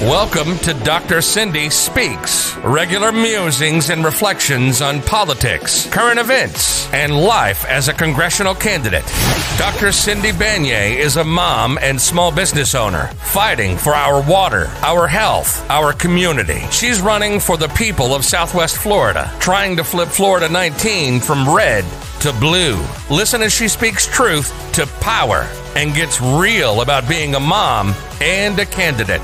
Welcome to Dr. Cindy Speaks, regular musings and reflections on politics, current events, and life as a congressional candidate. Dr. Cindy Banyai is a mom and small business owner fighting for our water, our health, our community. She's running for the people of Southwest Florida, trying to flip Florida 19 from red to blue. Listen as she speaks truth to power and gets real about being a mom and a candidate.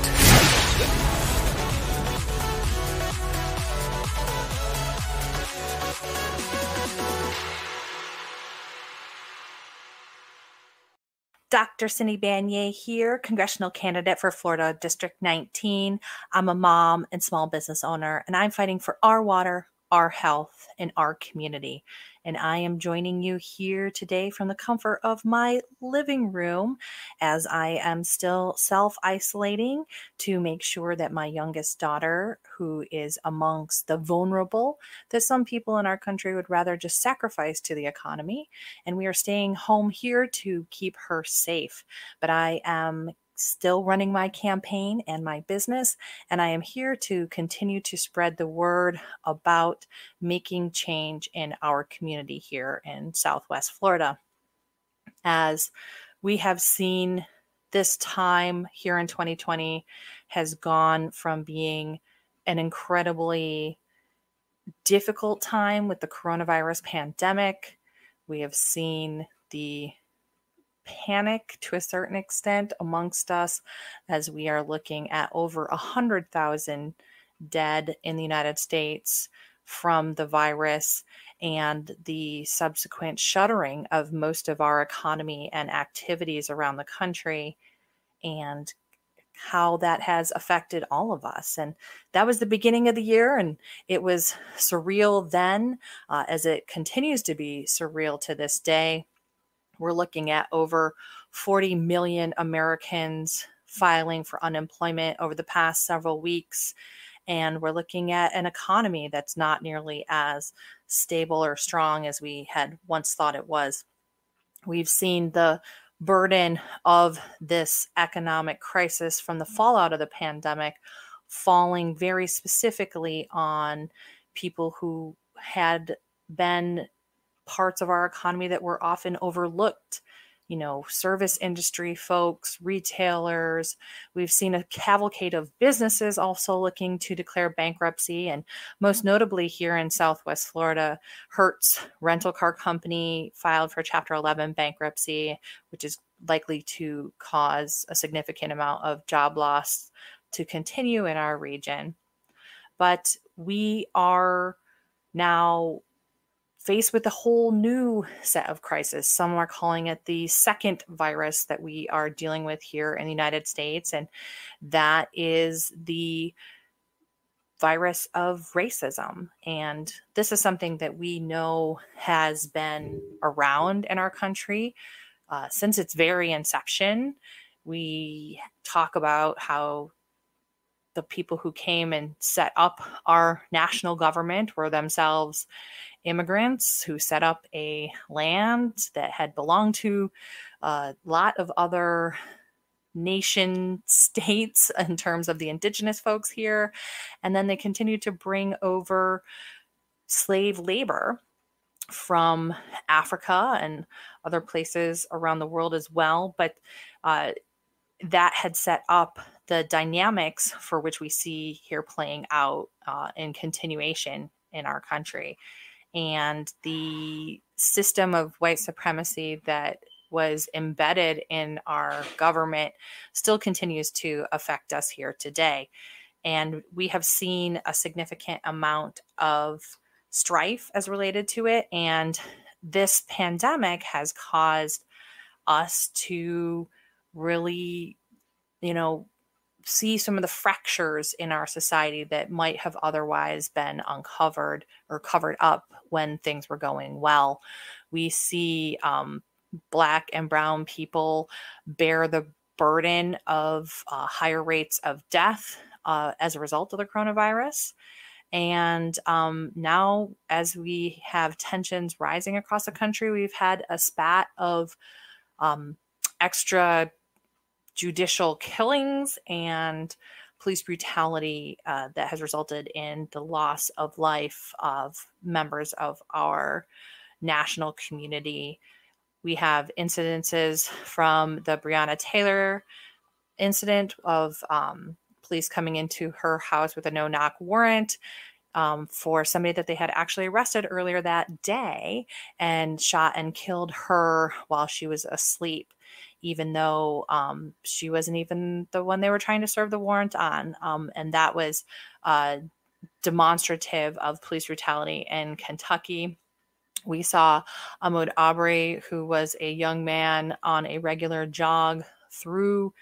Dr. Cindy Banyai here, congressional candidate for Florida District 19. I'm a mom and small business owner, and I'm fighting for our water, our health, and our community. And I am joining you here today from the comfort of my living room as I am still self-isolating to make sure that my youngest daughter, who is amongst the vulnerable that some people in our country would rather just sacrifice to the economy, and we are staying home here to keep her safe. But I am still running my campaign and my business, and I am here to continue to spread the word about making change in our community here in Southwest Florida. As we have seen, this time here in 2020 has gone from being an incredibly difficult time with the coronavirus pandemic. We have seen the panic to a certain extent amongst us as we are looking at over 100,000 dead in the United States from the virus and the subsequent shuttering of most of our economy and activities around the country, and how that has affected all of us. And that was the beginning of the year, and it was surreal then, as it continues to be surreal to this day. We're looking at over 40 million Americans filing for unemployment over the past several weeks. And we're looking at an economy that's not nearly as stable or strong as we had once thought it was. We've seen the burden of this economic crisis from the fallout of the pandemic falling very specifically on people who had been parts of our economy that were often overlooked. Service industry folks, retailers. We've seen a cavalcade of businesses also looking to declare bankruptcy. And most notably here in Southwest Florida, Hertz Rental Car Company filed for Chapter 11 bankruptcy, which is likely to cause a significant amount of job loss to continue in our region. But we are now faced with a whole new set of crises. Some are calling it the second virus that we are dealing with here in the United States, and that is the virus of racism. And this is something that we know has been around in our country since its very inception. We talk about how the people who came and set up our national government were themselves immigrants who set up a land that had belonged to a lot of other nation states in terms of the indigenous folks here. And then they continued to bring over slave labor from Africa and other places around the world as well. But that had set up the dynamics for which we see here playing out in continuation in our country. And the system of white supremacy that was embedded in our government still continues to affect us here today. And we have seen a significant amount of strife as related to it. And this pandemic has caused us to really, see some of the fractures in our society that might have otherwise been uncovered or covered up when things were going well. We see Black and brown people bear the burden of higher rates of death as a result of the coronavirus. And now, as we have tensions rising across the country, we've had a spat of extra judicial killings and police brutality that has resulted in the loss of life of members of our national community. We have incidences from the Breonna Taylor incident of police coming into her house with a no-knock warrant for somebody that they had actually arrested earlier that day and shot and killed her while she was asleep, even though she wasn't even the one they were trying to serve the warrant on. And that was demonstrative of police brutality in Kentucky. We saw Ahmaud Arbery, who was a young man on a regular jog through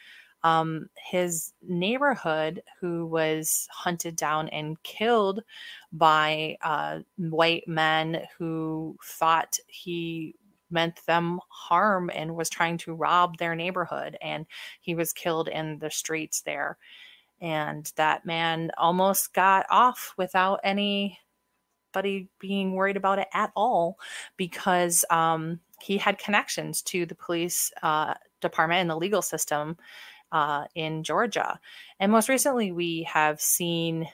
his neighborhood, who was hunted down and killed by white men who thought he meant them harm and was trying to rob their neighborhood. And he was killed in the streets there. And that man almost got off without anybody being worried about it at all, because he had connections to the police department and the legal system in Georgia. And most recently, we have seen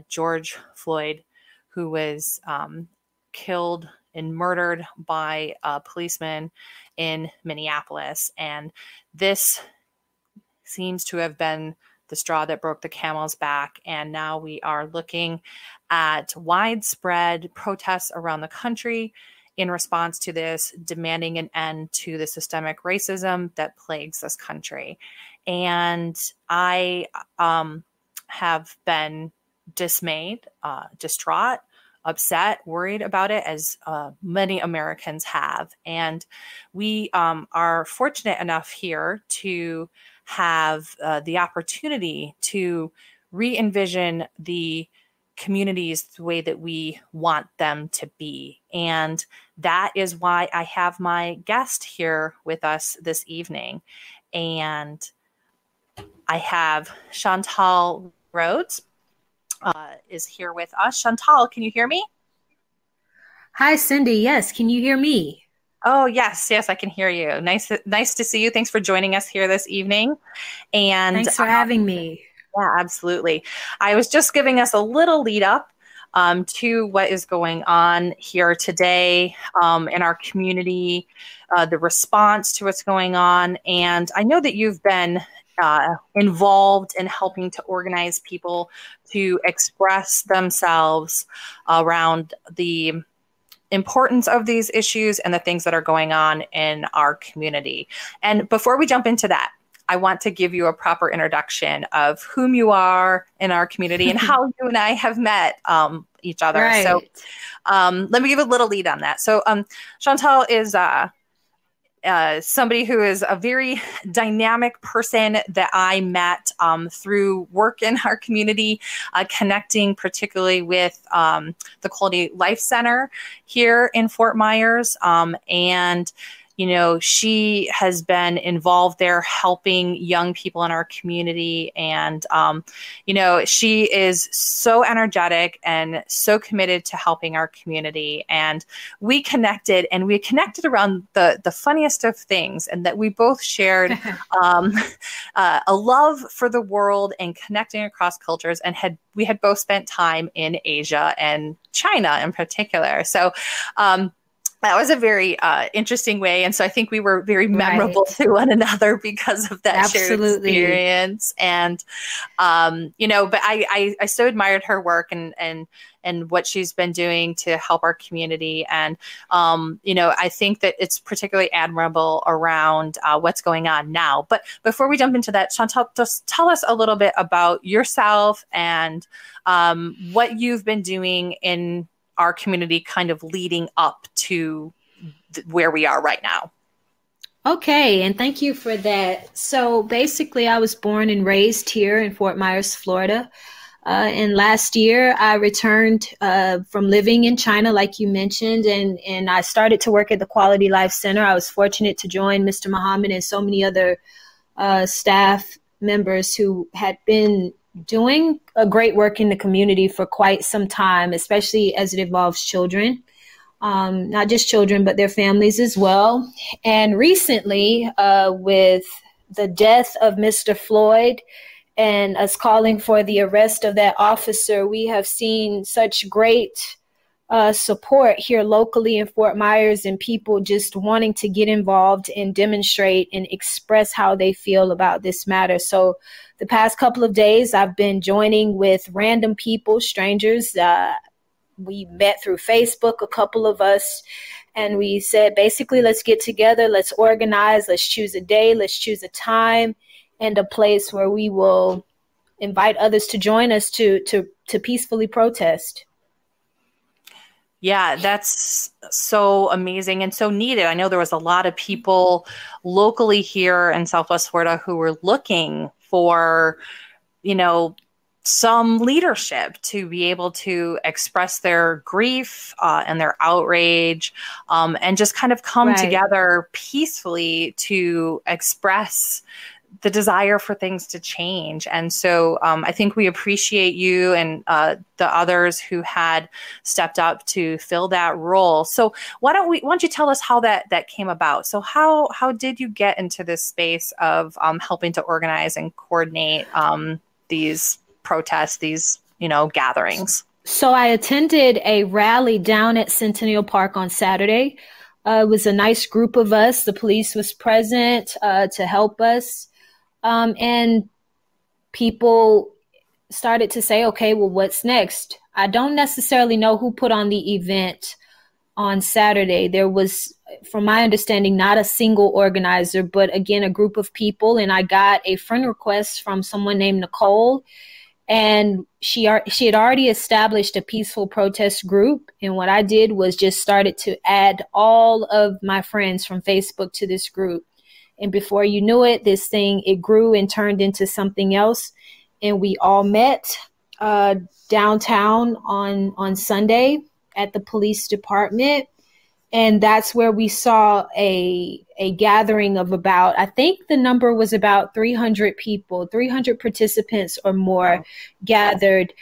George Floyd, who was killed and murdered by a policeman in Minneapolis. And this seems to have been the straw that broke the camel's back. And now we are looking at widespread protests around the country in response to this, demanding an end to the systemic racism that plagues this country. And I have been dismayed, distraught, upset, worried about it, as many Americans have. And we are fortunate enough here to have the opportunity to re-envision the communities the way that we want them to be. And that is why I have my guest here with us this evening. And I have Chantel Rhodes is here with us. Chantel, can you hear me? Hi, Cindy. Yes. Can you hear me? Oh, yes. Yes, I can hear you. Nice to see you. Thanks for joining us here this evening. And thanks for having me. Yeah, absolutely. I was just giving us a little lead up to what is going on here today in our community, the response to what's going on. And I know that you've been involved in helping to organize people to express themselves around the importance of these issues and the things that are going on in our community. And before we jump into that, I want to give you a proper introduction of whom you are in our community and how you and I have met each other. Right. So let me give a little lead on that. So Chantel is somebody who is a very dynamic person that I met through work in our community, connecting particularly with the Quality Life Center here in Fort Myers. And you know, she has been involved there helping young people in our community. And, you know, she is so energetic and so committed to helping our community. And we connected around the funniest of things, and that we both shared a love for the world and connecting across cultures, and we had both spent time in Asia and China in particular. So, that was a very interesting way. And so I think we were very memorable to one another because of that shared experience. And, you know, but I so admired her work and what she's been doing to help our community. And, you know, I think that it's particularly admirable around what's going on now. But before we jump into that, Chantel, just tell us a little bit about yourself and what you've been doing in our community kind of leading up to where we are right now. Okay, and thank you for that. So basically, I was born and raised here in Fort Myers, Florida. And last year, I returned from living in China, like you mentioned, and I started to work at the Quality Life Center. I was fortunate to join Mr. Muhammad and so many other staff members who had been doing a great work in the community for quite some time, especially as it involves children, not just children, but their families as well. And recently, with the death of Mr. Floyd and us calling for the arrest of that officer, we have seen such great support here locally in Fort Myers, and people just wanting to get involved and demonstrate and express how they feel about this matter. So the past couple of days, I've been joining with random people, strangers. We met through Facebook, a couple of us, and we said, basically, let's get together, let's organize, let's choose a day, let's choose a time and a place where we will invite others to join us to peacefully protest. Yeah, that's so amazing and so needed. I know there was a lot of people locally here in Southwest Florida who were looking for, some leadership to be able to express their grief and their outrage, and just kind of come together peacefully to express the desire for things to change. And so I think we appreciate you and the others who had stepped up to fill that role. So why don't you tell us how that came about? So how did you get into this space of helping to organize and coordinate these protests, these, gatherings? So I attended a rally down at Centennial Park on Saturday. It was a nice group of us. The police was present to help us. And people started to say, okay, well, what's next? I don't necessarily know who put on the event on Saturday. There was, from my understanding, not a single organizer, but again, a group of people. And I got a friend request from someone named Nicole. And she had already established a peaceful protest group. And what I did was just started to add all of my friends from Facebook to this group. And before you knew it, it grew and turned into something else. And we all met downtown on Sunday at the police department. And that's where we saw a gathering of I think the number was about 300 people, 300 participants or more gathered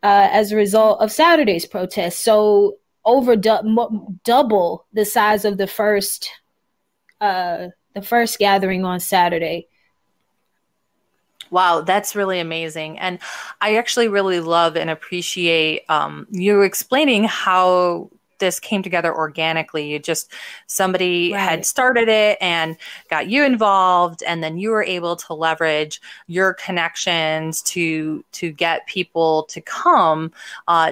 as a result of Saturday's protest. So over double the size of the first gathering on Saturday. Wow, that's really amazing. And I actually really love and appreciate you explaining how this came together organically. Somebody had started it and got you involved, and then you were able to leverage your connections to get people to come,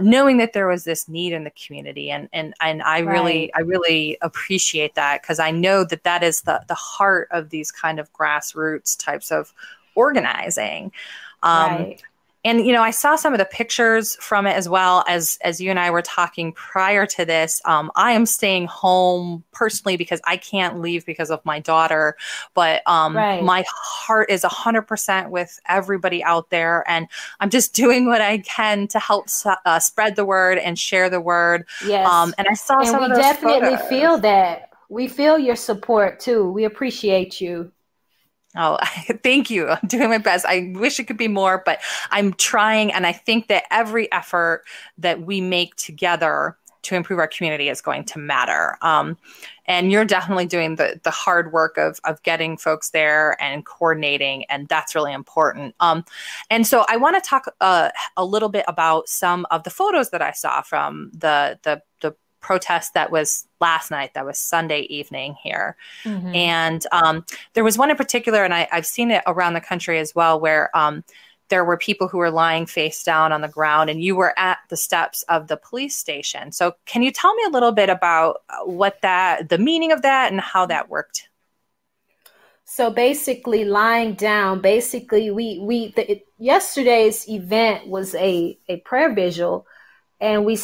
knowing that there was this need in the community. And I really appreciate that, because I know that is the heart of these kind of grassroots types of organizing. And, I saw some of the pictures from it as well. As you and I were talking prior to this. I am staying home personally because I can't leave because of my daughter. But my heart is 100% with everybody out there. And I'm just doing what I can to help spread the word and share the word. Yes. And I saw some of those definitely photos. Feel that. We feel your support, too. We appreciate you. Oh, thank you. I'm doing my best. I wish it could be more, but I'm trying. And I think that every effort that we make together to improve our community is going to matter. And you're definitely doing the hard work of getting folks there and coordinating. And that's really important. And so I want to talk a little bit about some of the photos that I saw from the protest that was last night. That was Sunday evening here. Mm-hmm. And there was one in particular, and I've seen it around the country as well, where there were people who were lying face down on the ground, and you were at the steps of the police station. So can you tell me a little bit about the meaning of that and how that worked? So basically, lying down, yesterday's event was a prayer vigil. And we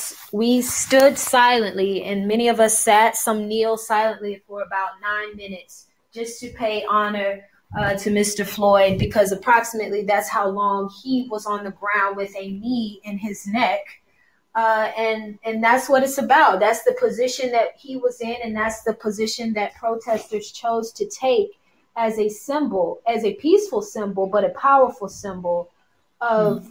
stood silently, and many of us sat, some kneel silently for about 9 minutes just to pay honor to Mr. Floyd, because approximately that's how long he was on the ground with a knee in his neck. And that's what it's about. That's the position that he was in, and that's the position that protesters chose to take as a symbol, as a peaceful symbol, but a powerful symbol of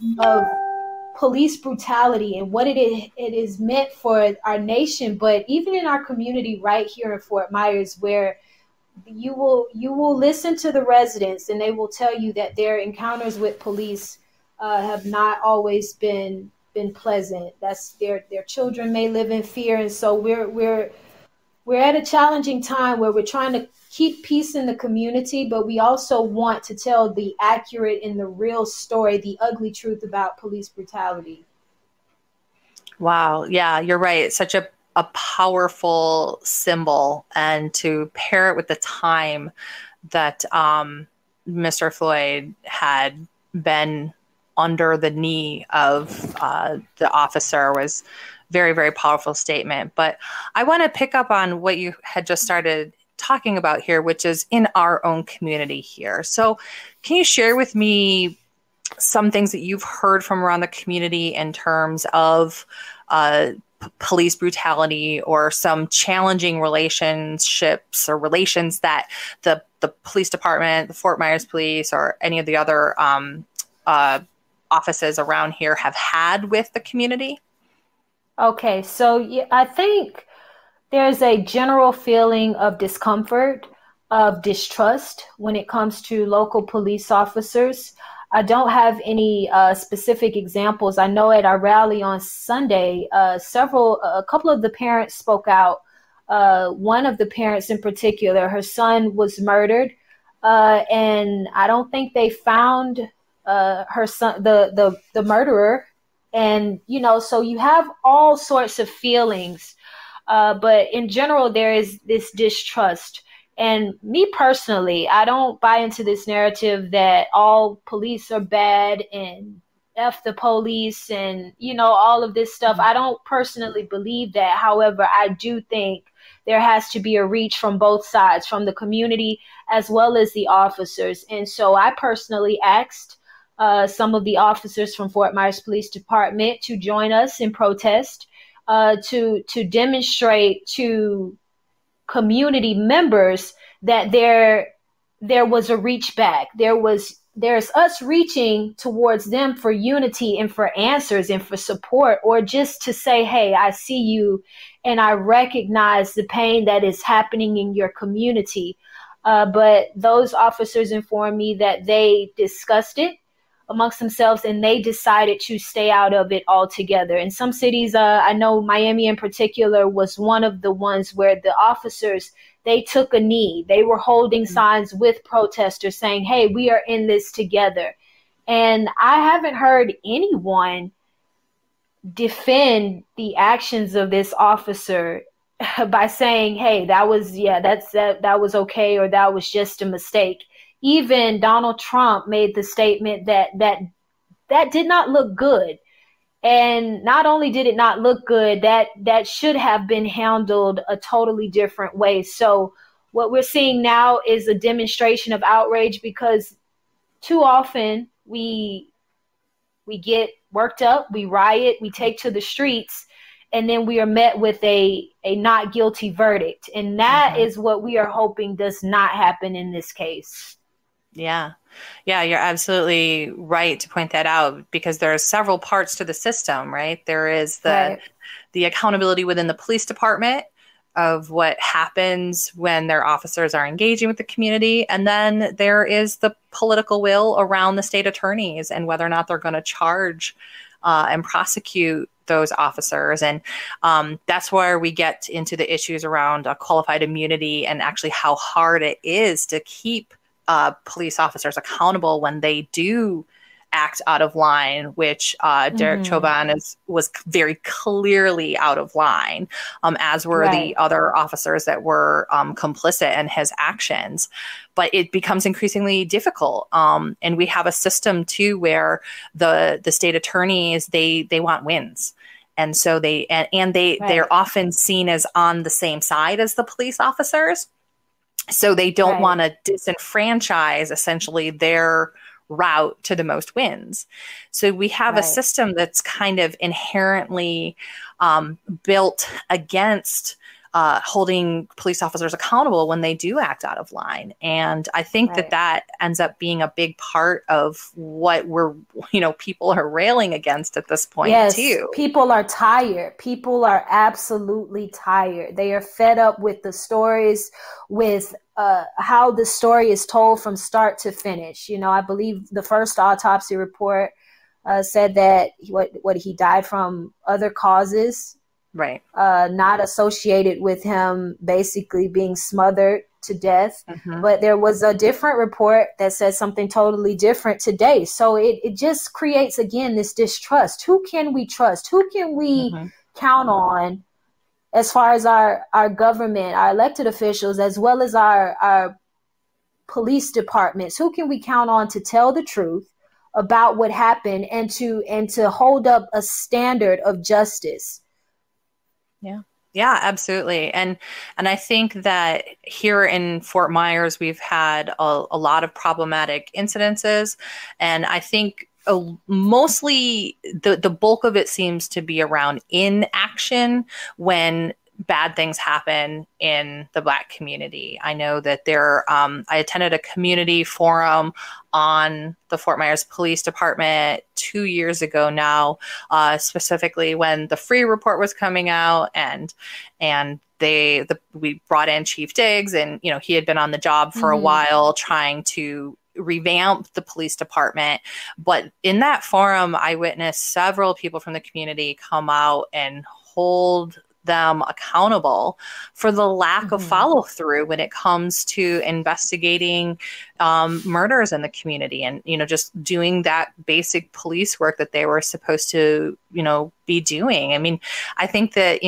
police brutality and what it is meant for our nation, but even in our community right here in Fort Myers, where you will listen to the residents, and they will tell you that their encounters with police have not always been pleasant. That's their children may live in fear, and so we're at a challenging time where we're trying to keep peace in the community, but we also want to tell the accurate and the real story, the ugly truth about police brutality. Wow. Yeah, you're right. It's such a powerful symbol, and to pair it with the time that Mr. Floyd had been under the knee of the officer was very, very powerful statement. But I want to pick up on what you had just started talking about here, which is in our own community here. So can you share with me some things that you've heard from around the community in terms of police brutality, or some challenging relationships or relations that the police department, the Fort Myers Police, or any of the other offices around here have had with the community? Okay, so yeah, I think there's a general feeling of discomfort, of distrust when it comes to local police officers. I don't have any specific examples. I know at our rally on Sunday, a couple of the parents spoke out. One of the parents in particular, her son was murdered, and I don't think they found her son, the murderer. And, so you have all sorts of feelings. But in general, there is this distrust. And me personally, I don't buy into this narrative that all police are bad and F the police and, all of this stuff. I don't personally believe that. However, I do think there has to be a reach from both sides, from the community as well as the officers. And so I personally asked some of the officers from Fort Myers Police Department to join us in protest, to demonstrate to community members that there was a reach back. There's us reaching towards them for unity and for answers and for support, or just to say, hey, I see you and I recognize the pain that is happening in your community. But those officers informed me that they discussed it amongst themselves and they decided to stay out of it altogether. In some cities, I know Miami in particular was one of the ones where the officers, they took a knee. They were holding signs with protesters saying, hey, we are in this together. And I haven't heard anyone defend the actions of this officer by saying, hey, that was okay, or that was just a mistake. Even Donald Trump made the statement that did not look good. And not only did it not look good, that should have been handled a totally different way. So what we're seeing now is a demonstration of outrage, because too often we get worked up, we riot, we take to the streets, and then we are met with a not guilty verdict. And that is what we are hoping does not happen in this case. Yeah. Yeah, you're absolutely right to point that out, because there are several parts to the system, right? There is the accountability within the police department of what happens when their officers are engaging with the community. And then there is the political will around the state attorneys and whether or not they're going to charge and prosecute those officers. And that's where we get into the issues around qualified immunity and actually how hard it is to keep police officers accountable when they do act out of line, which Derek Chauvin was very clearly out of line, as were the other officers that were complicit in his actions. But it becomes increasingly difficult. And we have a system too where the state attorneys, they want wins. And so they're often seen as on the same side as the police officers. So they don't want to disenfranchise essentially their route to the most wins. So we have a system that's kind of inherently built against holding police officers accountable when they do act out of line. And I think that ends up being a big part of what people are railing against at this point too. People are tired. People are absolutely tired. They are fed up with the stories, with how the story is told from start to finish. You know, I believe the first autopsy report said that what he died from other causes, right? Not associated with him basically being smothered to death. But there was a different report that said something totally different today. So it just creates, again, this distrust. Who can we trust? Who can we count on as far as our government, our elected officials, as well as our police departments? Who can we count on to tell the truth about what happened and to hold up a standard of justice? Yeah, absolutely. And I think that here in Fort Myers, we've had a lot of problematic incidences. And I think mostly the bulk of it seems to be around inaction when bad things happen in the Black community. I know that I attended a community forum on the Fort Myers Police Department 2 years ago now, specifically when the Free report was coming out, and we brought in Chief Diggs, and he had been on the job for a while trying to revamp the police department. But in that forum, I witnessed several people from the community come out and hold them accountable for the lack of follow through when it comes to investigating murders in the community, and just doing that basic police work that they were supposed to be doing. I mean, I think that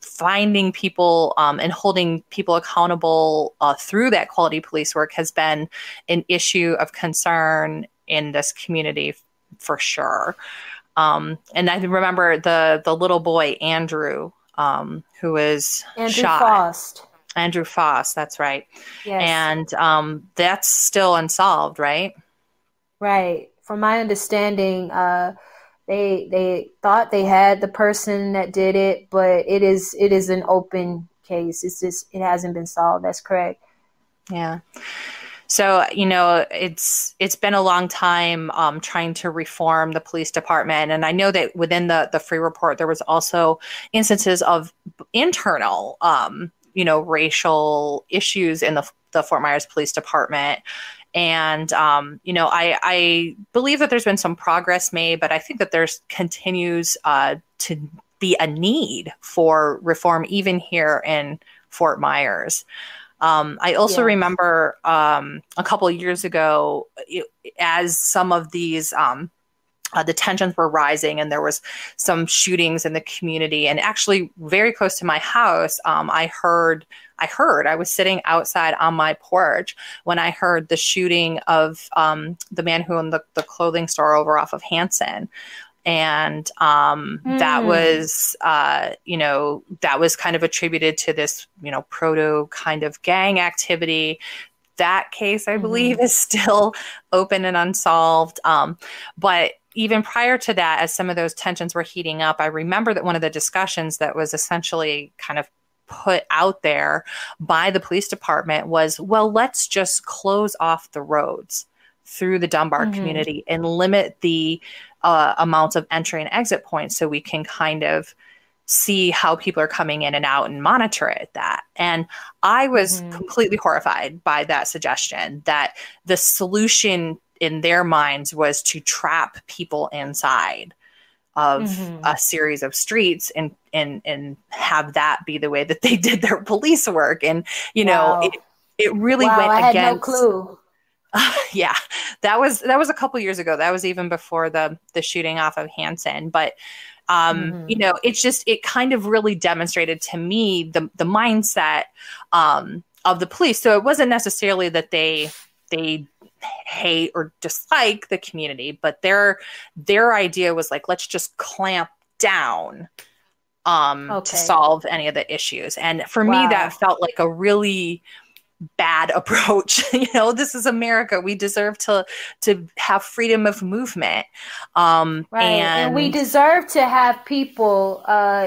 finding people and holding people accountable through that quality police work has been an issue of concern in this community for sure. And I remember the little boy Andrew, who was shot. Andrew Foss, that's right. Yes. And that's still unsolved, right? Right. From my understanding, they thought they had the person that did it, but it is an open case. It hasn't been solved. That's correct. Yeah. So, it's been a long time trying to reform the police department. And I know that within the Free report, there was also instances of internal, racial issues in the Fort Myers Police Department. And, I believe that there's been some progress made, but I think that there's continues to be a need for reform even here in Fort Myers. I also remember a couple of years ago, as some of these the tensions were rising and there was some shootings in the community, and actually very close to my house, I was sitting outside on my porch when I heard the shooting of the man who owned the clothing store over off of Hanson. And that was, that was kind of attributed to this, proto kind of gang activity. That case, I believe, is still open and unsolved. But even prior to that, as some of those tensions were heating up, I remember that one of the discussions that was essentially kind of put out there by the police department was, well, let's just close off the roads through the Dunbar community and limit the amounts of entry and exit points so we can kind of see how people are coming in and out and monitor it. And I was completely horrified by that suggestion, that the solution in their minds was to trap people inside of a series of streets and have that be the way that they did their police work. And, it really went against. I had no clue. Yeah, that was a couple years ago. That was even before the shooting off of Hanson. But, it kind of really demonstrated to me the mindset of the police. So it wasn't necessarily that they hate or dislike the community, but their idea was like, let's just clamp down to solve any of the issues. And for me, that felt like a really bad approach. This is America. We deserve to have freedom of movement. Right. And we deserve to have people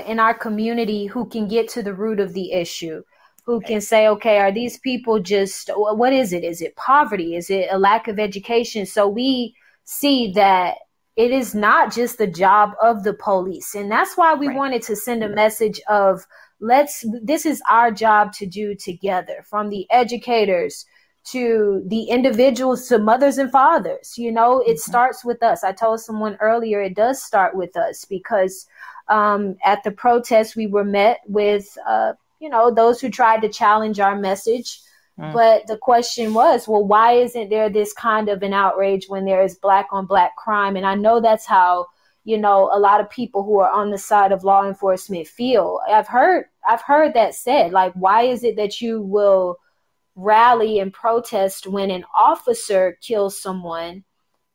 in our community who can get to the root of the issue, who can say, okay, are these people just, what is it? Is it poverty? Is it a lack of education? So we see that it is not just the job of the police. And that's why we wanted to send a message of this is our job to do together, from the educators to the individuals to mothers and fathers. It starts with us. I told someone earlier, it does start with us, because at the protest, we were met with, those who tried to challenge our message. But the question was, well, why isn't there this kind of an outrage when there is Black on Black crime? And I know that's how, a lot of people who are on the side of law enforcement feel. I've heard that said, like, why is it that you will rally and protest when an officer kills someone,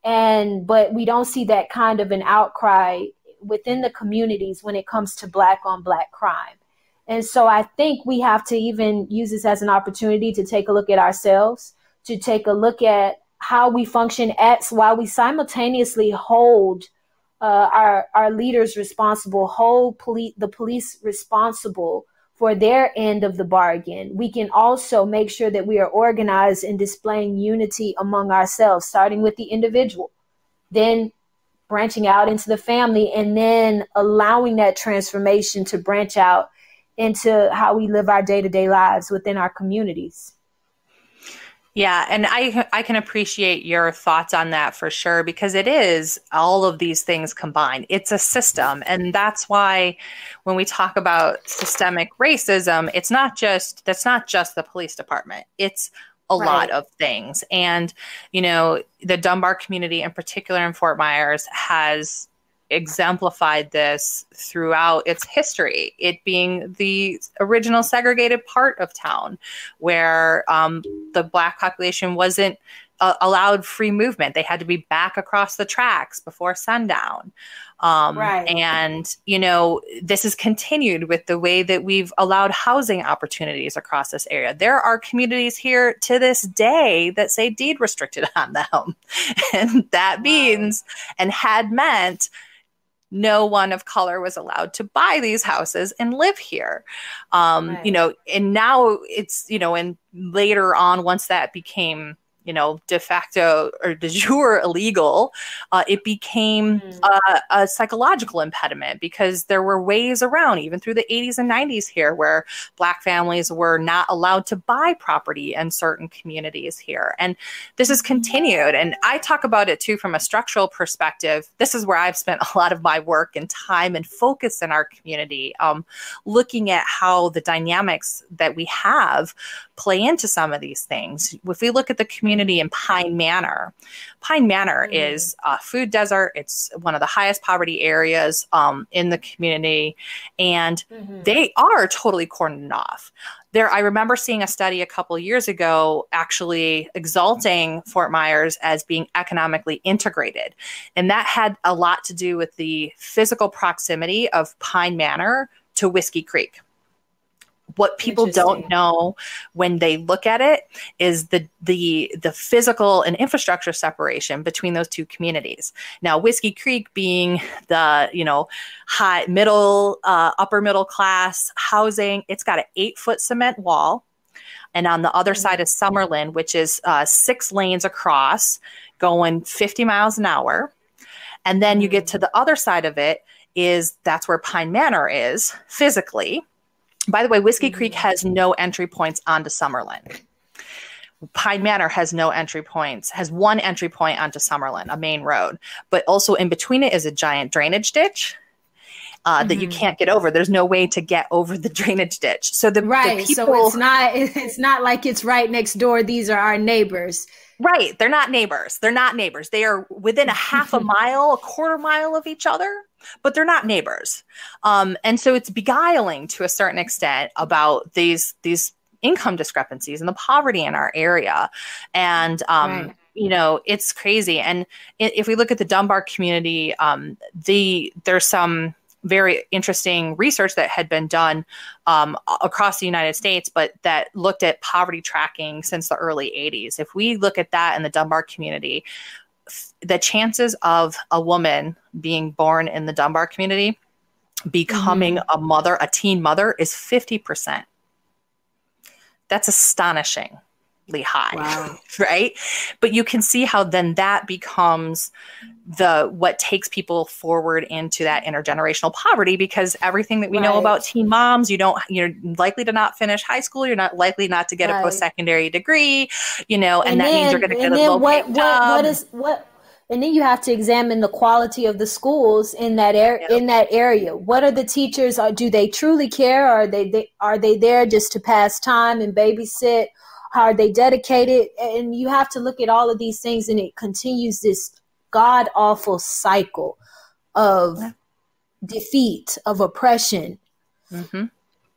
but we don't see that kind of an outcry within the communities when it comes to Black on Black crime? And so I think we have to even use this as an opportunity to take a look at ourselves, to take a look at how we function while we simultaneously hold our leaders responsible, hold the police responsible for their end of the bargain. We can also make sure that we are organized in displaying unity among ourselves, starting with the individual, then branching out into the family, and then allowing that transformation to branch out into how we live our day-to-day lives within our communities. Yeah, and I can appreciate your thoughts on that for sure, because it is all of these things combined. It's a system, and that's why when we talk about systemic racism, that's not just the police department. It's a lot of things. And, the Dunbar community in particular in Fort Myers has exemplified this throughout its history, it being the original segregated part of town where the Black population wasn't allowed free movement. They had to be back across the tracks before sundown. And, this is continued with the way that we've allowed housing opportunities across this area. There are communities here to this day that say deed restricted on them. And that means, and had meant, no one of color was allowed to buy these houses and live here. And now it's, and later on, once that became, de facto or de jure illegal, it became a psychological impediment, because there were ways around, even through the 80s and 90s here, where Black families were not allowed to buy property in certain communities here. And this has continued. And I talk about it too from a structural perspective. This is where I've spent a lot of my work and time and focus in our community, looking at how the dynamics that we have play into some of these things. If we look at the community in Pine Manor is a food desert. It's one of the highest poverty areas in the community, and they are totally cordoned off. I remember seeing a study a couple of years ago actually exalting Fort Myers as being economically integrated. And that had a lot to do with the physical proximity of Pine Manor to Whiskey Creek. What people don't know when they look at it is the physical and infrastructure separation between those two communities. Now, Whiskey Creek being the, high middle, upper middle class housing, it's got an 8-foot cement wall. And on the other side is Summerlin, which is 6 lanes across, going 50 miles an hour. And then you get to the other side of it that's where Pine Manor is physically. By the way, Whiskey Creek has no entry points onto Summerlin. Pine Manor has no entry points, has one entry point onto Summerlin, a main road. But also in between it is a giant drainage ditch that you can't get over. There's no way to get over the drainage ditch. So the people, so it's not like it's right next door. These are our neighbors. Right. They're not neighbors. They are within a half a mile, a quarter mile of each other, but they're not neighbors. And so it's beguiling to a certain extent about these income discrepancies and the poverty in our area. And, it's crazy. And if we look at the Dunbar community, there's some very interesting research that had been done across the United States, but that looked at poverty tracking since the early 80s. If we look at that in the Dunbar community, the chances of a woman being born in the Dunbar community becoming a teen mother is 50%. That's astonishing. high, Wow. right? But you can see how then that becomes what takes people forward into that intergenerational poverty, because everything that we know about teen moms, you're likely to not finish high school, you're not likely not to get a post-secondary degree, and that means you're going to get a low-paid job. And then you have to examine the quality of the schools in that area. What are the teachers? Do they truly care? Are they there just to pass time and babysit? How are they dedicated? And you have to look at all of these things, and it continues this god awful cycle of defeat, of oppression. Mm-hmm.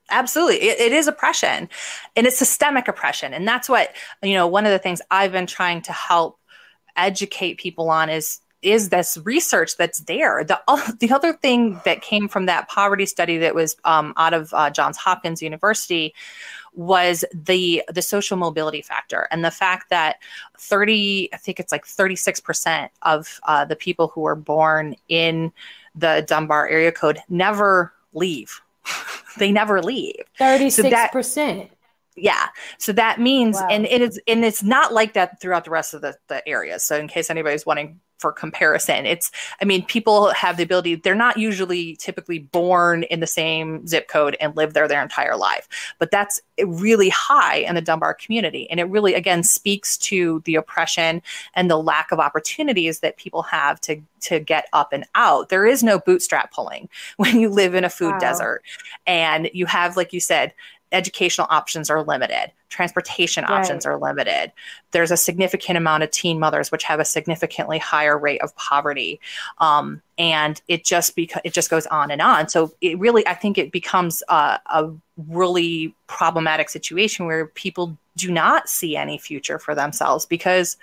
Absolutely. It is oppression, and it's systemic oppression. And that's what, one of the things I've been trying to help educate people on is this research that's there. The other thing that came from that poverty study that was out of Johns Hopkins University was the social mobility factor, and the fact that 36% of the people who were born in the Dunbar area code never leave. They never leave. 36%. Yeah. So that means, and it's not like that throughout the rest of the areas. So in case anybody's wanting for comparison, people have the ability, they're not typically born in the same zip code and live there their entire life, but that's really high in the Dunbar community. And it really, again, speaks to the oppression and the lack of opportunities that people have to get up and out. There is no bootstrap pulling when you live in a food desert, and you have, like you said, educational options are limited. Transportation options are limited. There's a significant amount of teen mothers, which have a significantly higher rate of poverty. And it just goes on and on. So it really, I think it becomes a really problematic situation where people do not see any future for themselves because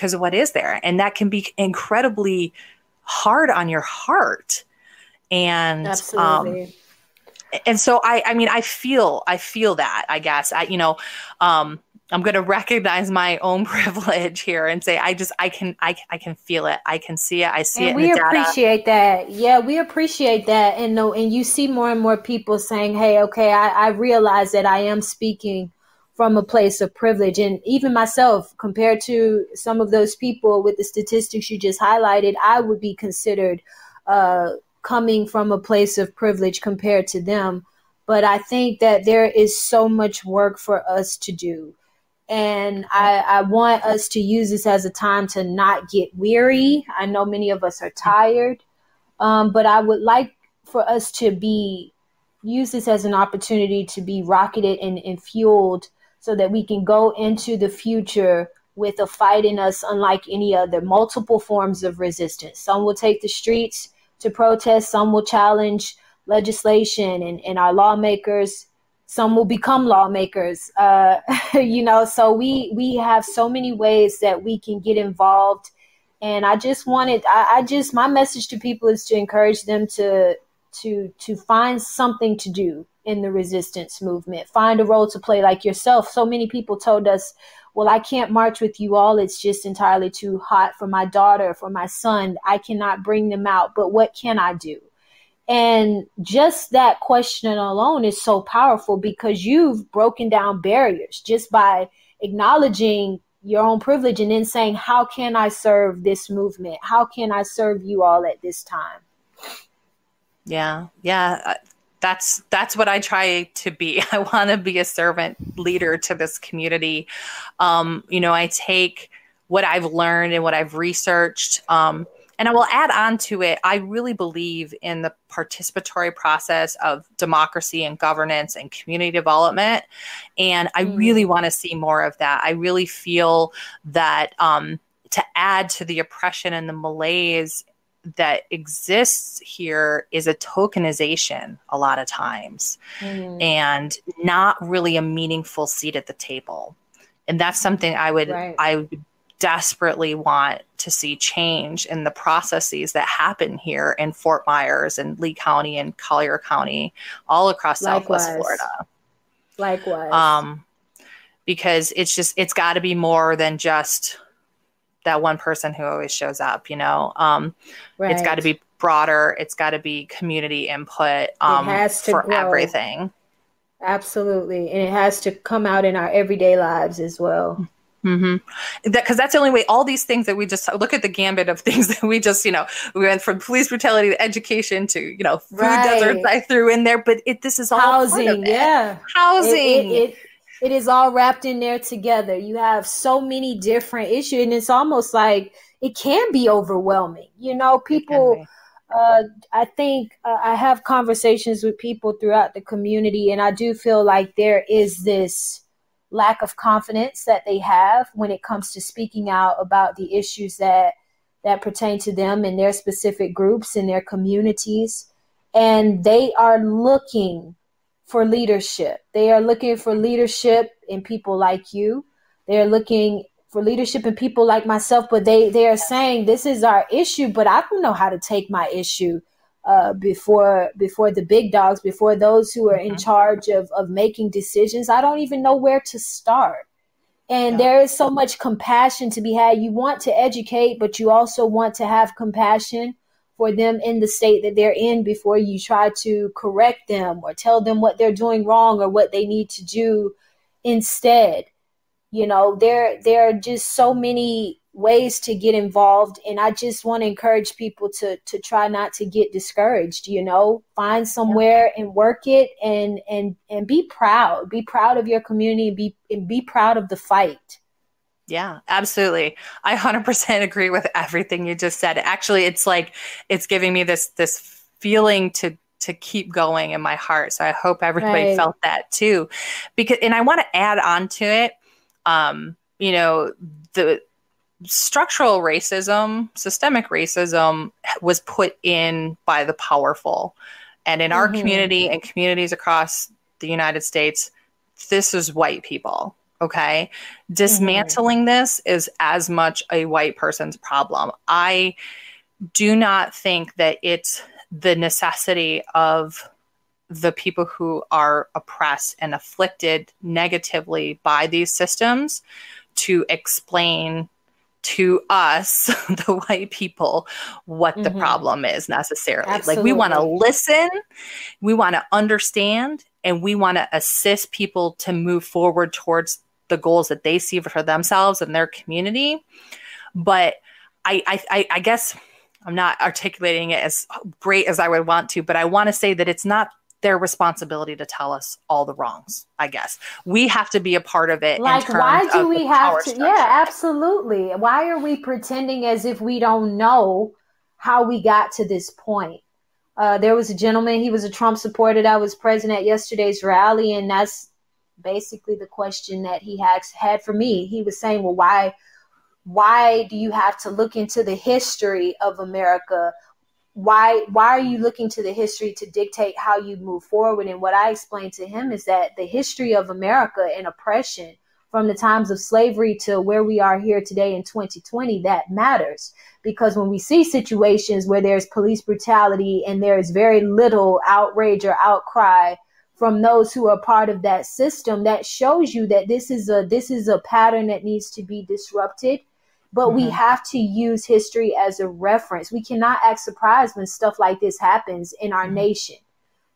of what is there. And that can be incredibly hard on your heart. And absolutely. And so I feel that, I guess, I'm going to recognize my own privilege here and say, I can feel it. I can see it. I see it in the data. We appreciate that. Yeah, we appreciate that. And you see more and more people saying, hey, okay, I realize that I am speaking from a place of privilege. And even myself, compared to some of those people with the statistics you just highlighted, I would be considered coming from a place of privilege compared to them. But I think that there is so much work for us to do. And I want us to use this as a time to not get weary. I know many of us are tired, but I would like for us to use this as an opportunity to be rocketed and fueled so that we can go into the future with a fight in us unlike any other, multiple forms of resistance. Some will take the streets to protest, some will challenge legislation and our lawmakers, some will become lawmakers, so we have so many ways that we can get involved. And my message to people is to encourage them to find something to do in the resistance movement, find a role to play like yourself. So many people told us, well, I can't march with you all. It's just entirely too hot for my daughter, for my son. I cannot bring them out, but what can I do? And just that question alone is so powerful because you've broken down barriers just by acknowledging your own privilege and then saying, how can I serve this movement? How can I serve you all at this time? Yeah. That's what I try to be. I want to be a servant leader to this community. I take what I've learned and what I've researched, and I will add on to it. I really believe in the participatory process of democracy and governance and community development. And I really want to see more of that. I really feel that to add to the oppression and the malaise that exists here is a tokenization a lot of times and not really a meaningful seat at the table. And that's something I would desperately want to see change in the processes that happen here in Fort Myers and Lee County and Collier County, all across Southwest Florida. Likewise. Because it's got to be more than just that one person who always shows up, It's got to be broader. It's got to be community input for everything. Absolutely. And it has to come out in our everyday lives as well. Because that's the only way. All these things that we just look at the gambit of things that we just, we went from police brutality to education to, food deserts I threw in there. But this is all housing. Part of it. Yeah, housing. It is all wrapped in there together. You have so many different issues, and it's almost like it can be overwhelming. People. I think I have conversations with people throughout the community, and I do feel like there is this lack of confidence that they have when it comes to speaking out about the issues that pertain to them and their specific groups and their communities. And they are looking for leadership. They are looking for leadership in people like you. They are looking for leadership in people like myself, but they are saying, this is our issue, but I don't know how to take my issue before the big dogs, before those who are in charge of making decisions. I don't even know where to start. And there is so much compassion to be had. You want to educate, but you also want to have compassion for them in the state that they're in before you try to correct them or tell them what they're doing wrong or what they need to do instead. There are just so many ways to get involved. And I just want to encourage people to try not to get discouraged, find somewhere and work it and be proud of your community and be proud of the fight. Yeah, absolutely. I 100% agree with everything you just said. Actually, it's like, it's giving me this feeling to keep going in my heart. So I hope everybody felt that too, and I want to add on to it. The structural racism, systemic racism was put in by the powerful. And in our community and communities across the United States, this is white people. Okay. Dismantling this is as much a white person's problem. I do not think that it's the necessity of the people who are oppressed and afflicted negatively by these systems to explain to us, the white people, what the problem is necessarily. Absolutely. Like, we want to listen, we want to understand, and we want to assist people to move forward towards the goals that they see for themselves and their community. But I guess I'm not articulating it as great as I would want to, but I want to say that it's not their responsibility to tell us all the wrongs. I guess we have to be a part of it. Like, why do we have to? Yeah, absolutely. Why are we pretending as if we don't know how we got to this point? There was a gentleman, he was a Trump supporter that was present at yesterday's rally, and that's basically the question that he had for me. He was saying, well, why do you have to look into the history of America? Why are you looking to the history to dictate how you move forward? And what I explained to him is that the history of America and oppression from the times of slavery to where we are here today in 2020, that matters. Because when we see situations where there's police brutality and there is very little outrage or outcry from those who are part of that system, that shows you that this is a pattern that needs to be disrupted. But we have to use history as a reference. We cannot act surprised when stuff like this happens in our nation.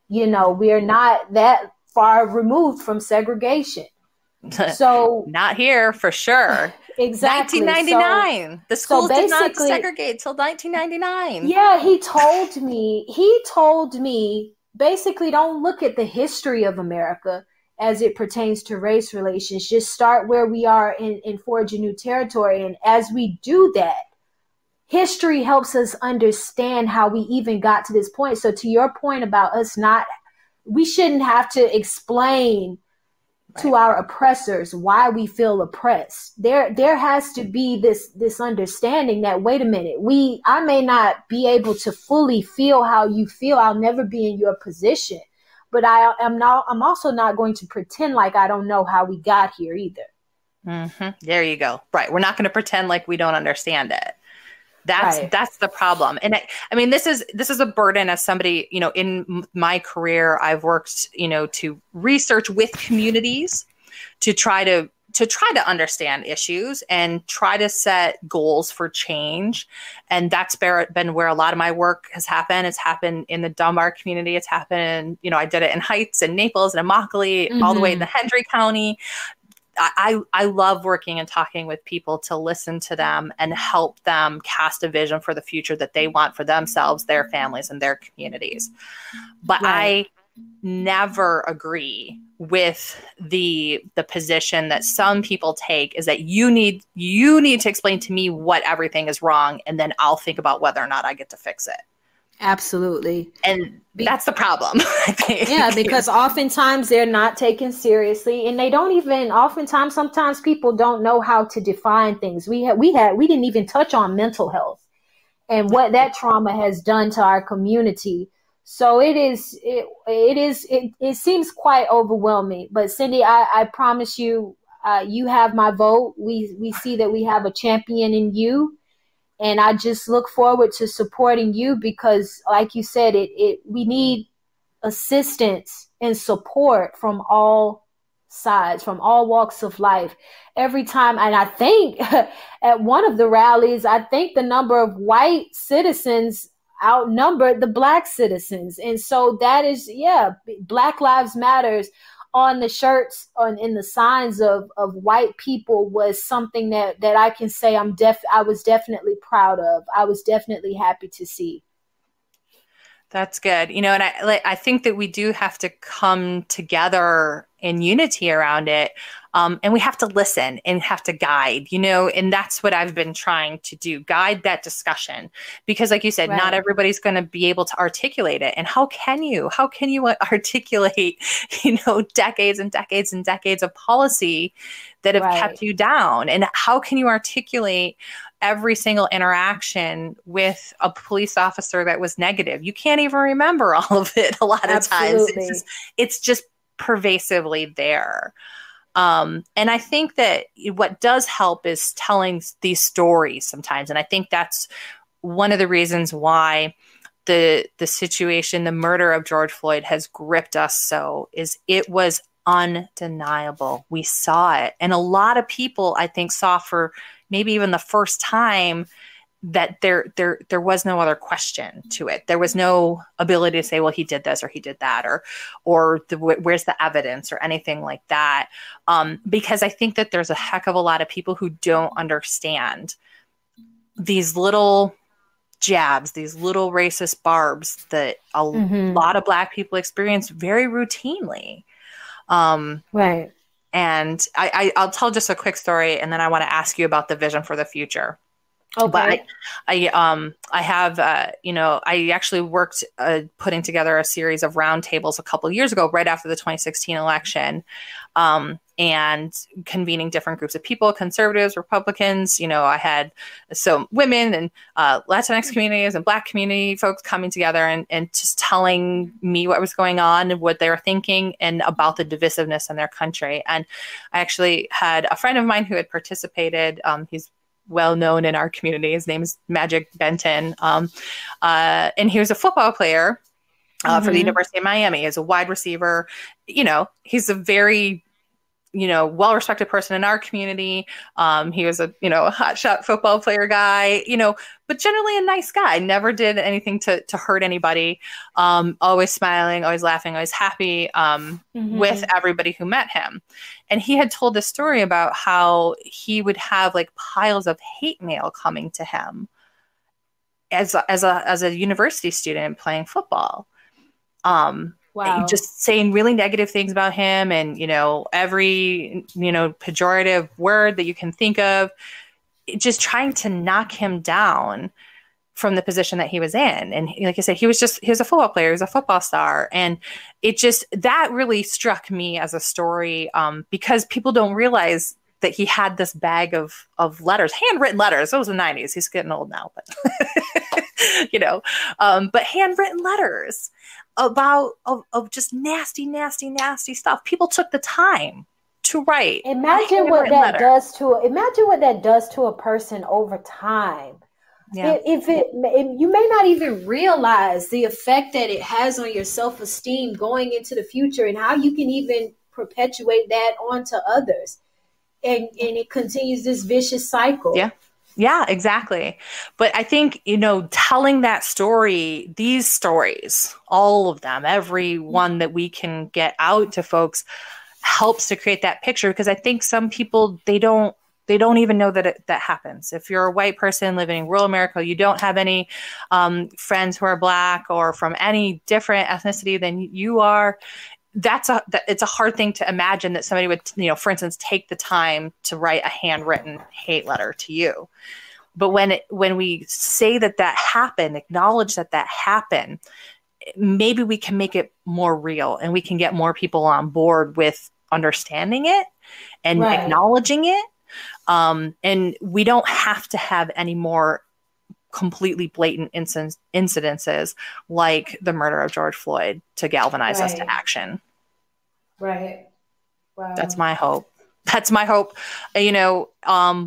We are not that far removed from segregation. So not here for sure. Exactly. 1999. The schools did not segregate till 1999. Yeah, he told me basically, don't look at the history of America as it pertains to race relations. Just start where we are and forge a new territory. And as we do that, history helps us understand how we even got to this point. So to your point about us we shouldn't have to explain to our oppressors why we feel oppressed. There has to be this understanding that, wait a minute, I may not be able to fully feel how you feel. I'll never be in your position. But I'm also not going to pretend like I don't know how we got here either. There you go. Right. We're not going to pretend like we don't understand it. That's the problem. And I mean, this is a burden as somebody, in my career, I've worked, to research with communities to try to try to understand issues and try to set goals for change. And that's been where a lot of my work has happened. It's happened in the Dunbar community. It's happened, I did it in Heights and Naples and Immokalee, all the way in the Hendry County. I love working and talking with people to listen to them and help them cast a vision for the future that they want for themselves, their families, and their communities. But I never agree with the position that some people take, is that you need to explain to me what everything is wrong, and then I'll think about whether or not I get to fix it. Absolutely. And that's the problem, I think. Yeah, because oftentimes they're not taken seriously, and they don't even, sometimes people don't know how to define things. We didn't even touch on mental health and what that trauma has done to our community. So it seems quite overwhelming. But Cindy, I promise you, you have my vote. We see that we have a champion in you. And I just look forward to supporting you because, like you said, we need assistance and support from all sides, from all walks of life. Every time, and I think at one of the rallies, I think the number of white citizens outnumbered the Black citizens. And so that is, Black Lives Matters on the shirts, in the signs of white people, was something that I can say I was definitely proud of. I was definitely happy to see. That's good. And I think that we do have to come together in unity around it. And we have to listen and have to guide, and that's what I've been trying to do, guide that discussion. Because like you said, not everybody's going to be able to articulate it. And how can you articulate, decades and decades and decades of policy that have kept you down? And how can you articulate every single interaction with a police officer that was negative? You can't even remember all of it a lot of times. It's just pervasively there. And I think that what does help is telling these stories sometimes. And I think that's one of the reasons why the situation, the murder of George Floyd, has gripped us so, is it was undeniable. We saw it. And a lot of people, I think, saw for maybe even the first time that there was no other question to it. There was no ability to say, well, he did this or he did that, or where's the evidence or anything like that. Because I think that there's a heck of a lot of people who don't understand these little jabs, these little racist barbs that a lot of Black people experience very routinely. Right. And I'll tell just a quick story, and then I want to ask you about the vision for the future. Okay. But I have, I actually worked putting together a series of roundtables a couple of years ago, right after the 2016 election, and convening different groups of people, conservatives, Republicans. I had women and Latinx communities and Black community folks coming together and just telling me what was going on and what they were thinking and about the divisiveness in their country. And I actually had a friend of mine who had participated. He's well known in our community. His name is Magic Benton. And he was a football player for the University of Miami. As a wide receiver. He's a very, well-respected person in our community. He was a hotshot football player guy, but generally a nice guy, never did anything to hurt anybody. Always smiling, always laughing, always happy with everybody who met him. And he had told this story about how he would have like piles of hate mail coming to him as a university student playing football. Wow. Just saying really negative things about him and, every, pejorative word that you can think of, just trying to knock him down from the position that he was in. And like I said, he was a football player, he was a football star. And that really struck me as a story because people don't realize that he had this bag of letters, handwritten letters. It was the 90s. He's getting old now, but, but handwritten letters about just nasty, nasty, nasty stuff. People took the time to write. Imagine what that does to a person over time. Yeah. If you may not even realize the effect that it has on your self-esteem going into the future and how you can even perpetuate that onto others. and it continues this vicious cycle. Yeah. Yeah, exactly. But I think, telling that story, these stories, all of them, every one that we can get out to folks helps to create that picture, because I think some people, they don't even know that that happens. If you're a white person living in rural America, you don't have any friends who are Black or from any different ethnicity than you are. It's a hard thing to imagine that somebody would, for instance, take the time to write a handwritten hate letter to you. But when we say that happened, acknowledge that happened, maybe we can make it more real, and we can get more people on board with understanding it and acknowledging it. And we don't have to have any more completely blatant incidences like the murder of George Floyd to galvanize us to action. Right. Wow. That's my hope. But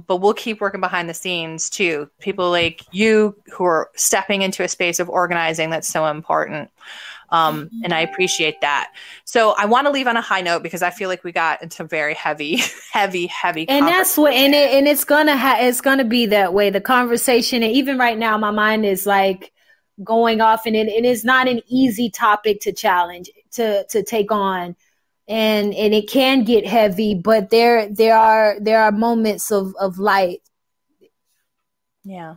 we'll keep working behind the scenes too. People like you who are stepping into a space of organizing that's so important. And I appreciate that. So I want to leave on a high note, because I feel like we got into very heavy. And that's what, and it's gonna be that way. The conversation, and even right now, my mind is like going off, and it is not an easy topic to challenge, to take on. And it can get heavy, but there are moments of light. Yeah.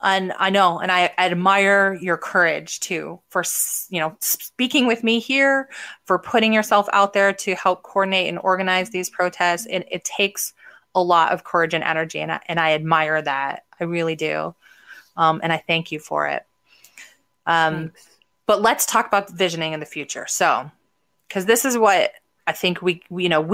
And I know, and I admire your courage too, for, speaking with me here, for putting yourself out there to help coordinate and organize these protests. It takes a lot of courage and energy. And I admire that. I really do. And I thank you for it. But let's talk about the visioning in the future. So, because this is what I think we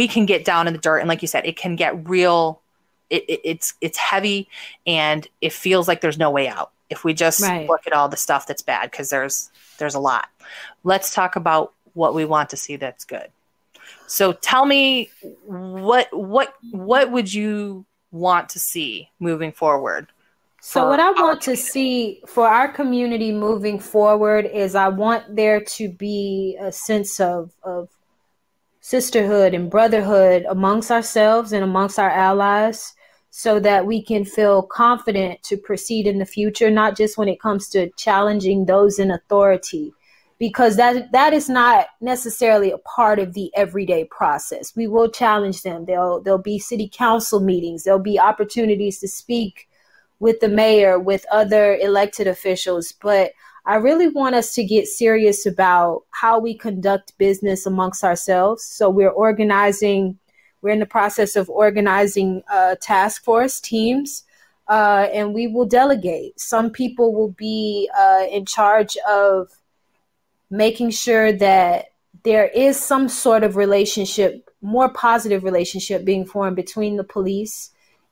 can get down in the dirt. And like you said, it can get real. It's heavy, and it feels like there's no way out if we just look at all the stuff that's bad, because there's a lot. Let's talk about what we want to see that's good. So tell me, what would you want to see moving forward? So what I want to see for our community moving forward is, I want there to be a sense of sisterhood and brotherhood amongst ourselves and amongst our allies, so that we can feel confident to proceed in the future, not just when it comes to challenging those in authority, because that is not necessarily a part of the everyday process. We will challenge them. There'll be city council meetings. There'll be opportunities to speak with the mayor, with other elected officials. But I really want us to get serious about how we conduct business amongst ourselves. So we're in the process of organizing task force teams, and we will delegate. Some people will be in charge of making sure that there is some sort of relationship, more positive relationship being formed between the police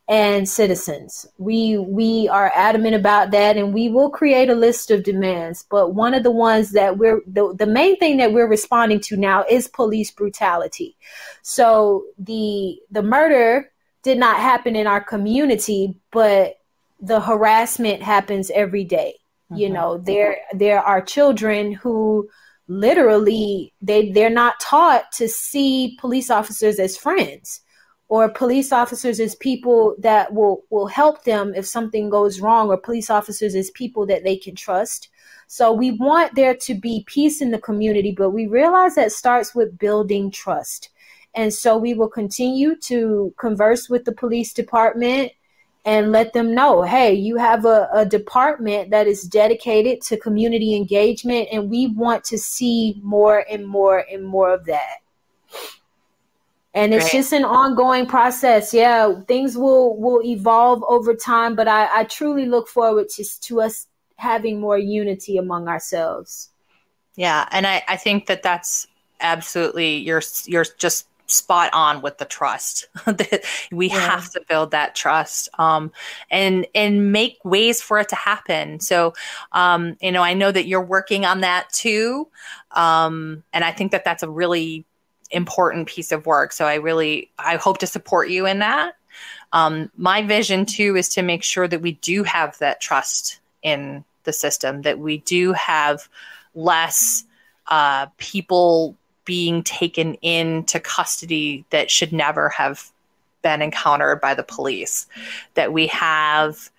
and citizens. We are adamant about that, and we will create a list of demands. But one of the ones that the main thing that we're responding to now is police brutality. So the murder did not happen in our community, but the harassment happens every day. There are children who literally they're not taught to see police officers as friends, or police officers as people that will help them if something goes wrong, or police officers as people that they can trust. So we want there to be peace in the community, but we realize that starts with building trust. And so we will continue to converse with the police department and let them know, hey, you have a department that is dedicated to community engagement, and we want to see more and more and more of that. And it's just an ongoing process. Yeah, things will evolve over time, but I truly look forward to us having more unity among ourselves. Yeah, and I think that's absolutely, you're just spot on with the trust. We have to build that trust, and make ways for it to happen. So, I know that you're working on that too, and I think that's a really important piece of work. So I hope to support you in that. My vision too is to make sure that we do have that trust in the system, that we do have less people being taken into custody that should never have been encountered by the police, that we have,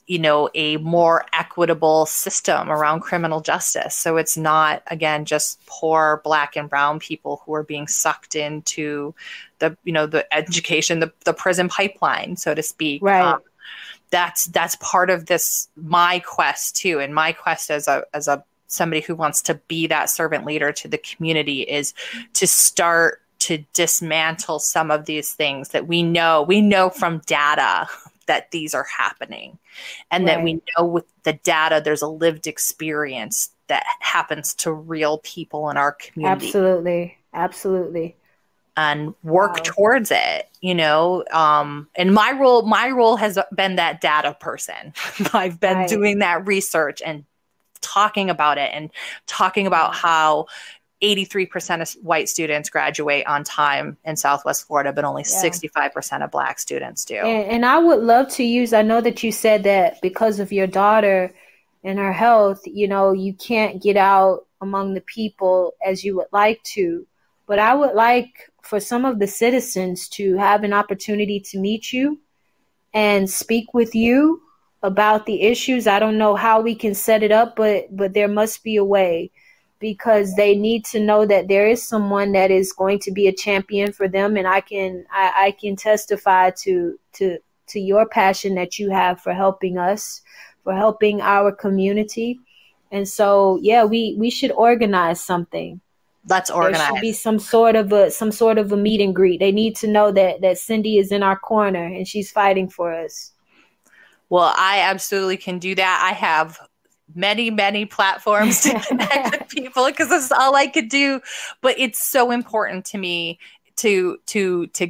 you know, a more equitable system around criminal justice. So it's not, again, just poor Black and brown people who are being sucked into the, you know, the education, the prison pipeline, so to speak. Right. That's part of this, my quest too. And my quest as a somebody who wants to be that servant leader to the community is to start to dismantle some of these things that we know from data that these are happening, and that we know with the data there's a lived experience that happens to real people in our community. Absolutely. And work towards it, you know. And my role has been that data person. I've been doing that research and talking about it, and talking about how 83% of white students graduate on time in Southwest Florida, but only 65% of Black students do. And I would love to use, I know that you said that because of your daughter and her health, you know, you can't get out among the people as you would like to, but I would like for some of the citizens to have an opportunity to meet you and speak with you about the issues. I don't know how we can set it up, but there must be a way, because they need to know that there is someone that is going to be a champion for them. And I can testify to your passion that you have for helping us, for helping our community. And so, yeah, we should organize something. Let's organize. There should be some sort of a meet and greet. They need to know that Cindy is in our corner and she's fighting for us. Well, I absolutely can do that. I have many platforms to connect with people, because this is all I could do. But it's so important to me to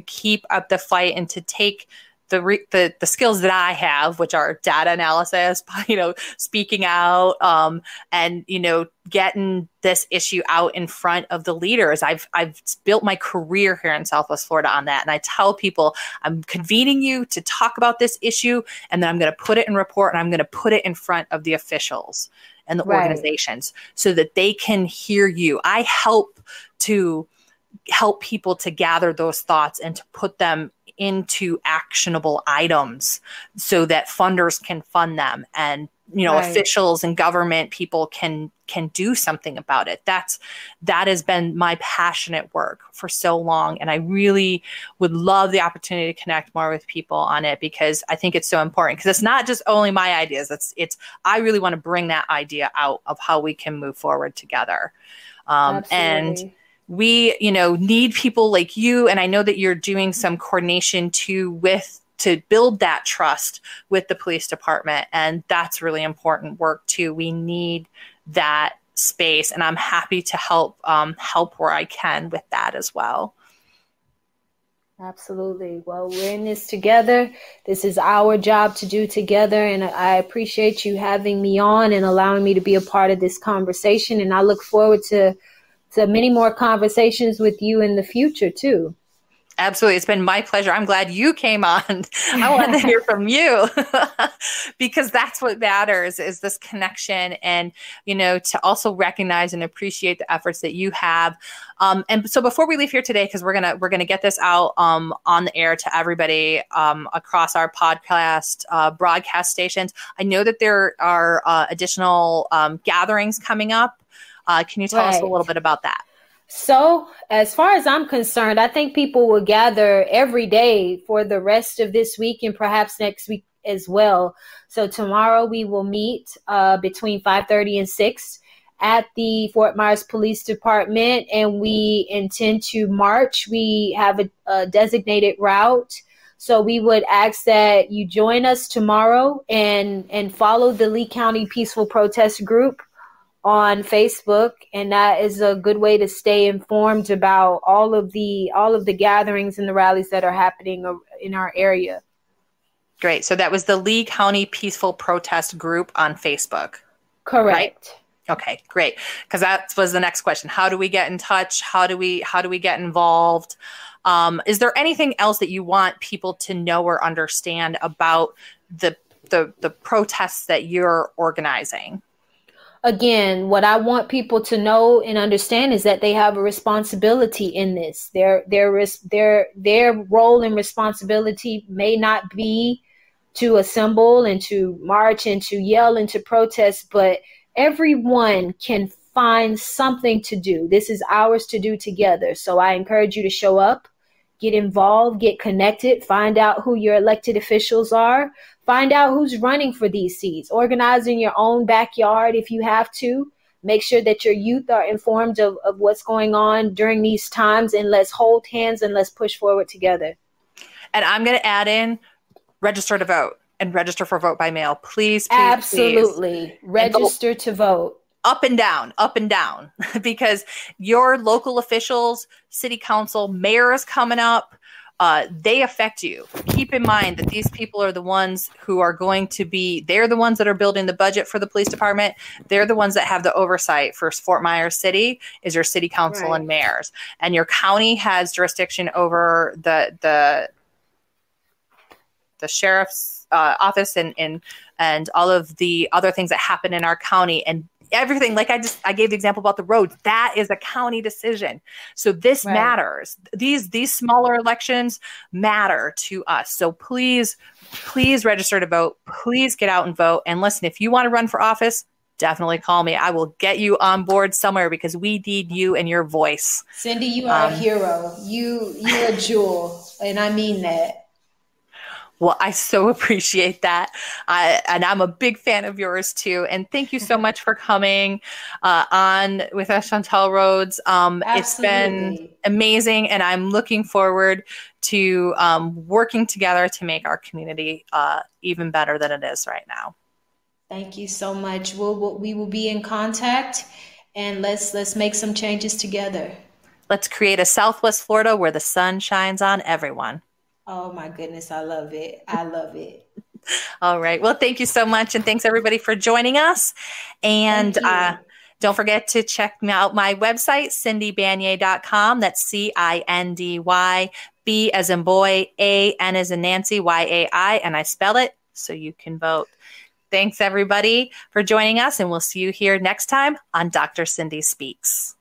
keep up the fight and to take the skills that I have, which are data analysis, you know, speaking out, and, you know, getting this issue out in front of the leaders. I've built my career here in Southwest Florida on that. And I tell people, I'm convening you to talk about this issue, and then I'm going to put it in report, and I'm going to put it in front of the officials and the organizations so that they can hear you. I help people to gather those thoughts and to put them into actionable items so that funders can fund them, and, you know, officials and government people can do something about it. That has been my passionate work for so long. And I really would love the opportunity to connect more with people on it, because I think it's so important, because it's not just only my ideas. I really want to bring that idea out of how we can move forward together. And we, you know, need people like you. And I know that you're doing some coordination to build that trust with the police department. And that's really important work too. We need that space, and I'm happy to help where I can with that as well. Absolutely. Well, we're in this together. This is our job to do together. And I appreciate you having me on and allowing me to be a part of this conversation. And I look forward to many more conversations with you in the future too. Absolutely. It's been my pleasure. I'm glad you came on. I want to hear from you because that's what matters, is this connection, and, you know, to also recognize and appreciate the efforts that you have. And so before we leave here today, because we're gonna get this out on the air to everybody across our podcast broadcast stations. I know that there are additional gatherings coming up. Can you tell us a little bit about that? So as far as I'm concerned, I think people will gather every day for the rest of this week and perhaps next week as well. So tomorrow we will meet between 5:30 and 6 at the Fort Myers Police Department, and we intend to march. We have a designated route. So we would ask that you join us tomorrow and follow the Lee County Peaceful Protest Group on Facebook, and that is a good way to stay informed about all of the gatherings and the rallies that are happening in our area. Great. So that was the Lee County Peaceful Protest Group on Facebook. Correct. Right? Okay, great. Because that was the next question. How do we get in touch? How do we get involved? Is there anything else that you want people to know or understand about the protests that you're organizing? again, what I want people to know and understand is that they have a responsibility in this. Their role and responsibility may not be to assemble and to march and to yell and to protest, but everyone can find something to do. This is ours to do together. So I encourage you to show up, get involved, get connected, find out who your elected officials are, find out who's running for these seats, organize in your own backyard if you have to. Make sure that your youth are informed of what's going on during these times, and let's hold hands and let's push forward together. And I'm going to add in register to vote and register for vote by mail. Please, Absolutely. Please. Register to vote. Up and down, because your local officials, city council, mayor is coming up. They affect you. Keep in mind that these people are the ones who are going to be, they're the ones that are building the budget for the police department. They're the ones that have the oversight for Fort Myers City is your city council and mayors. And your county has jurisdiction over the sheriff's office and all of the other things that happen in our county, and everything. Like I gave the example about the roads. That is a county decision. So this matters. These smaller elections matter to us. So please register to vote. Please get out and vote. And listen, if you want to run for office, definitely call me. I will get you on board somewhere because we need you and your voice. Cindy, you are a hero. You're a jewel. And I mean that. Well, I so appreciate that. And I'm a big fan of yours too. And thank you so much for coming on with us, Chantel Rhodes. It's been amazing. And I'm looking forward to working together to make our community even better than it is right now. Thank you so much. We will be in contact, and let's make some changes together. Let's create a Southwest Florida where the sun shines on everyone. Oh my goodness. I love it. I love it. All right. Well, thank you so much. And thanks everybody for joining us. And don't forget to check out my website, cindybanyai.com. That's CINDY, B as in boy, AN as in Nancy, YAI. And I spell it so you can vote. Thanks everybody for joining us. And we'll see you here next time on Dr. Cindy Speaks.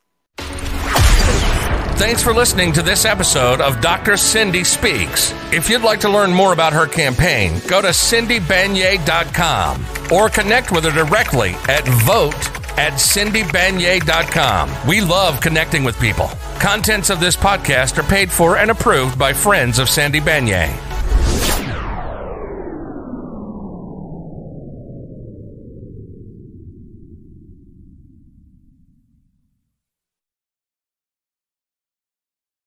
Thanks for listening to this episode of Dr. Cindy Speaks. If you'd like to learn more about her campaign, go to cindybanyai.com or connect with her directly at vote@cindybanyai.com. We love connecting with people. Contents of this podcast are paid for and approved by friends of Cindy Banyai.